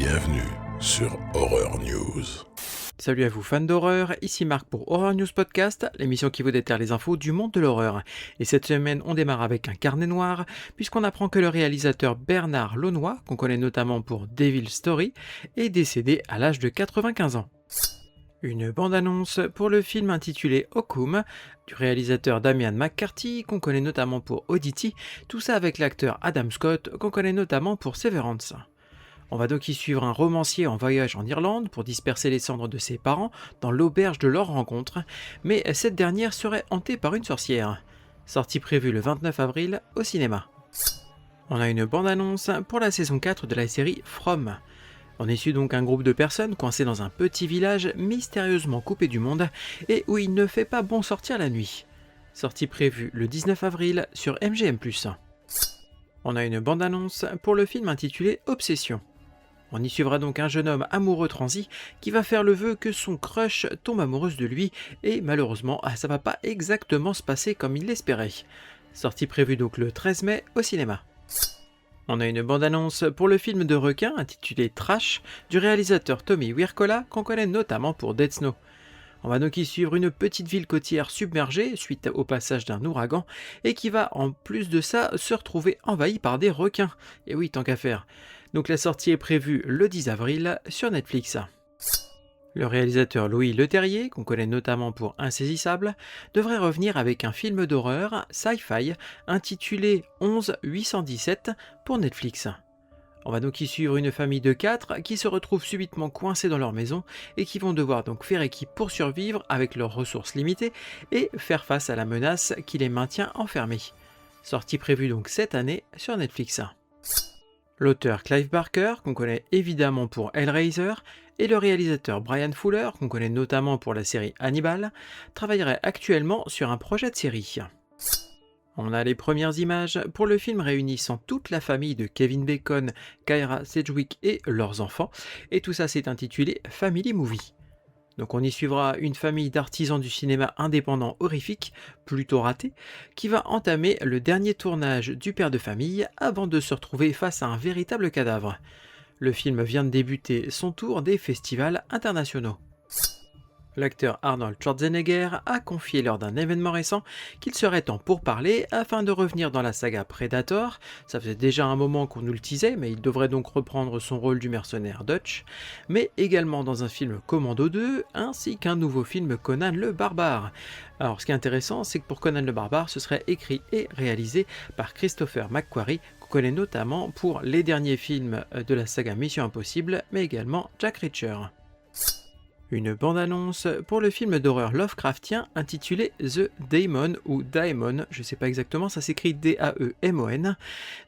Bienvenue sur Horror News. Salut à vous fans d'horreur, ici Marc pour Horror News Podcast, l'émission qui vous déterre les infos du monde de l'horreur. Et cette semaine, on démarre avec un carnet noir, puisqu'on apprend que le réalisateur Bernard Launois, qu'on connaît notamment pour Devil Story, est décédé à l'âge de 95 ans. Une bande-annonce pour le film intitulé Occum, du réalisateur Damian McCarthy, qu'on connaît notamment pour Oddity, tout ça avec l'acteur Adam Scott, qu'on connaît notamment pour Severance. On va donc y suivre un romancier en voyage en Irlande pour disperser les cendres de ses parents dans l'auberge de leur rencontre, mais cette dernière serait hantée par une sorcière. Sortie prévue le 29 avril au cinéma. On a une bande-annonce pour la saison 4 de la série From. On est issu donc un groupe de personnes coincées dans un petit village mystérieusement coupé du monde et où il ne fait pas bon sortir la nuit. Sortie prévue le 19 avril sur MGM+. On a une bande-annonce pour le film intitulé Obsession. On y suivra donc un jeune homme amoureux transi qui va faire le vœu que son crush tombe amoureuse de lui et malheureusement ça va pas exactement se passer comme il l'espérait. Sortie prévue donc le 13 mai au cinéma. On a une bande-annonce pour le film de requin intitulé Trash du réalisateur Tommy Wirkola qu'on connaît notamment pour Dead Snow. On va donc y suivre une petite ville côtière submergée suite au passage d'un ouragan et qui va en plus de ça se retrouver envahie par des requins. Et oui, tant qu'à faire. Donc la sortie est prévue le 10 avril sur Netflix. Le réalisateur Louis Leterrier, qu'on connaît notamment pour Insaisissable, devrait revenir avec un film d'horreur sci-fi intitulé 11817 pour Netflix. On va donc y suivre une famille de 4 qui se retrouve subitement coincés dans leur maison et qui vont devoir donc faire équipe pour survivre avec leurs ressources limitées et faire face à la menace qui les maintient enfermés. Sortie prévue donc cette année sur Netflix. L'auteur Clive Barker, qu'on connaît évidemment pour Hellraiser, et le réalisateur Brian Fuller, qu'on connaît notamment pour la série Hannibal, travailleraient actuellement sur un projet de série. On a les premières images pour le film réunissant toute la famille de Kevin Bacon, Kyra Sedgwick et leurs enfants, et tout ça s'est intitulé Family Movie. Donc on y suivra une famille d'artisans du cinéma indépendant horrifique, plutôt raté, qui va entamer le dernier tournage du père de famille avant de se retrouver face à un véritable cadavre. Le film vient de débuter son tour des festivals internationaux. L'acteur Arnold Schwarzenegger a confié lors d'un événement récent qu'il serait temps pour parler afin de revenir dans la saga Predator. Ça faisait déjà un moment qu'on nous le teasait, mais il devrait donc reprendre son rôle du mercenaire Dutch, mais également dans un film Commando 2, ainsi qu'un nouveau film Conan le Barbare. Alors ce qui est intéressant, c'est que pour Conan le Barbare, ce serait écrit et réalisé par Christopher McQuarrie, qu'on connaît notamment pour les derniers films de la saga Mission Impossible, mais également Jack Reacher. Une bande-annonce pour le film d'horreur Lovecraftien intitulé The Daemon ou Daemon, je sais pas exactement, ça s'écrit D-A-E-M-O-N.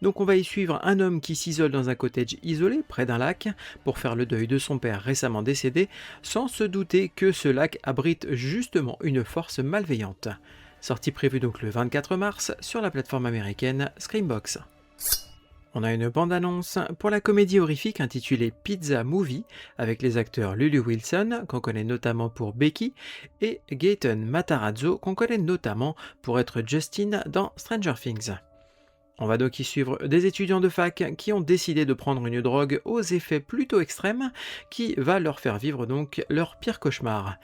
Donc on va y suivre un homme qui s'isole dans un cottage isolé près d'un lac pour faire le deuil de son père récemment décédé, sans se douter que ce lac abrite justement une force malveillante. Sortie prévue donc le 24 mars sur la plateforme américaine Screambox. On a une bande-annonce pour la comédie horrifique intitulée Pizza Movie avec les acteurs Lulu Wilson, qu'on connaît notamment pour Becky, et Gaten Matarazzo, qu'on connaît notamment pour être Justin dans Stranger Things. On va donc y suivre des étudiants de fac qui ont décidé de prendre une drogue aux effets plutôt extrêmes qui va leur faire vivre donc leur pire cauchemar.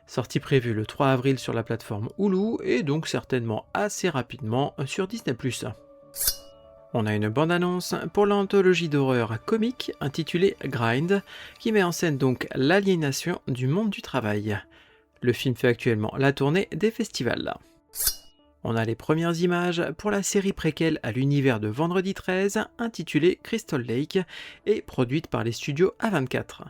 Sortie prévue le 3 avril sur la plateforme Hulu et donc certainement assez rapidement sur Disney+. On a une bande-annonce pour l'anthologie d'horreur comique intitulée Grind, qui met en scène donc l'aliénation du monde du travail. Le film fait actuellement la tournée des festivals. On a les premières images pour la série préquelle à l'univers de Vendredi 13 intitulée Crystal Lake et produite par les studios A24.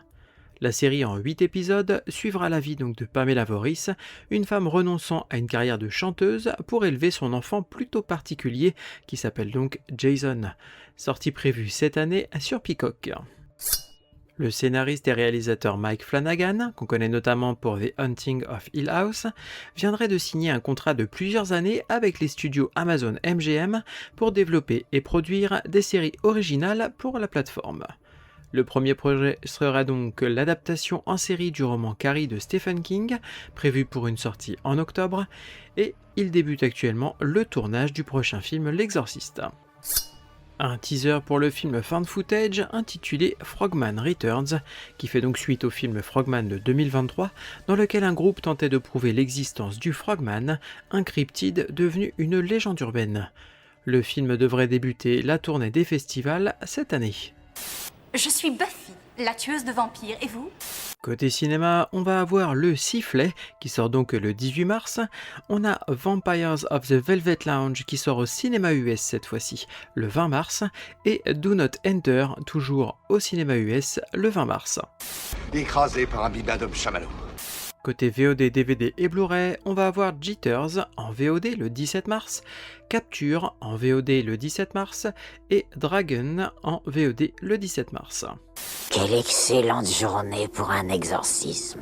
La série en 8 épisodes suivra la vie donc de Pamela Voorhees, une femme renonçant à une carrière de chanteuse pour élever son enfant plutôt particulier qui s'appelle donc Jason. Sortie prévue cette année sur Peacock. Le scénariste et réalisateur Mike Flanagan, qu'on connaît notamment pour The Haunting of Hill House, viendrait de signer un contrat de plusieurs années avec les studios Amazon MGM pour développer et produire des séries originales pour la plateforme. Le premier projet sera donc l'adaptation en série du roman Carrie de Stephen King, prévu pour une sortie en octobre, et il débute actuellement le tournage du prochain film L'Exorciste. Un teaser pour le film found footage intitulé Frogman Returns, qui fait donc suite au film Frogman de 2023, dans lequel un groupe tentait de prouver l'existence du Frogman, un cryptide devenu une légende urbaine. Le film devrait débuter la tournée des festivals cette année. Je suis Buffy, la tueuse de vampires, et vous ? Côté cinéma, on va avoir Le Sifflet, qui sort donc le 18 mars. On a Vampires of the Velvet Lounge, qui sort au cinéma US cette fois-ci, le 20 mars. Et Do Not Enter, toujours au cinéma US, le 20 mars. Écrasé par un bibendum chamallow. Côté VOD, DVD et Blu-ray, on va avoir Jitters en VOD le 17 mars, Capture en VOD le 17 mars et Dragon en VOD le 17 mars. Quelle excellente journée pour un exorcisme.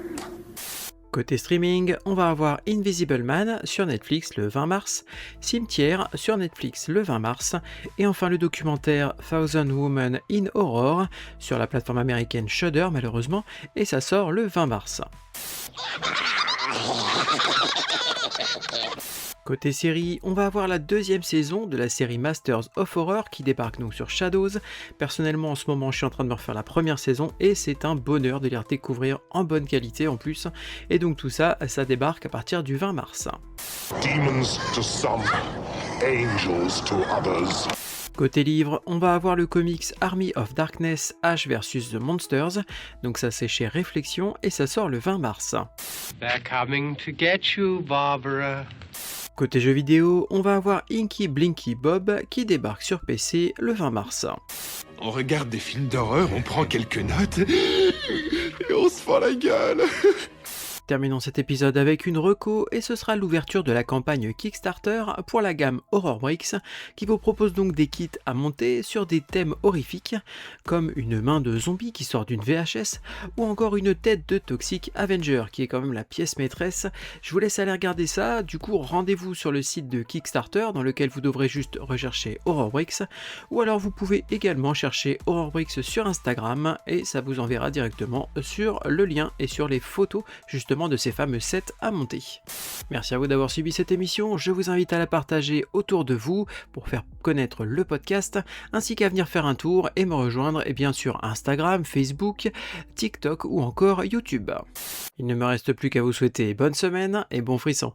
Côté streaming, on va avoir Invisible Man sur Netflix le 20 mars, Cimetière sur Netflix le 20 mars, et enfin le documentaire Thousand Women in Horror sur la plateforme américaine Shudder malheureusement, et ça sort le 20 mars. Côté série, on va avoir la deuxième saison de la série Masters of Horror qui débarque donc sur Shadows. Personnellement, en ce moment, je suis en train de me refaire la première saison et c'est un bonheur de les redécouvrir en bonne qualité en plus. Et donc tout ça, ça débarque à partir du 20 mars. Demons to some, angels to others. Côté livre, on va avoir le comics Army of Darkness Ash vs The Monsters, donc ça c'est chez Réflexion et ça sort le 20 mars. They're coming to get you, Barbara. Côté jeux vidéo, on va avoir Inky Blinky Bob qui débarque sur PC le 20 mars. On regarde des films d'horreur, on prend quelques notes et on se fend la gueule. Terminons cet épisode avec une reco et ce sera l'ouverture de la campagne Kickstarter pour la gamme Horror Bricks qui vous propose donc des kits à monter sur des thèmes horrifiques comme une main de zombie qui sort d'une VHS ou encore une tête de Toxic Avenger qui est quand même la pièce maîtresse. Je vous laisse aller regarder ça, du coup rendez-vous sur le site de Kickstarter dans lequel vous devrez juste rechercher Horror Bricks ou alors vous pouvez également chercher Horror Bricks sur Instagram et ça vous enverra directement sur le lien et sur les photos justement de ces fameux sets à monter. Merci à vous d'avoir suivi cette émission, je vous invite à la partager autour de vous pour faire connaître le podcast, ainsi qu'à venir faire un tour et me rejoindre sur Instagram, Facebook, TikTok ou encore YouTube. Il ne me reste plus qu'à vous souhaiter bonne semaine et bon frisson.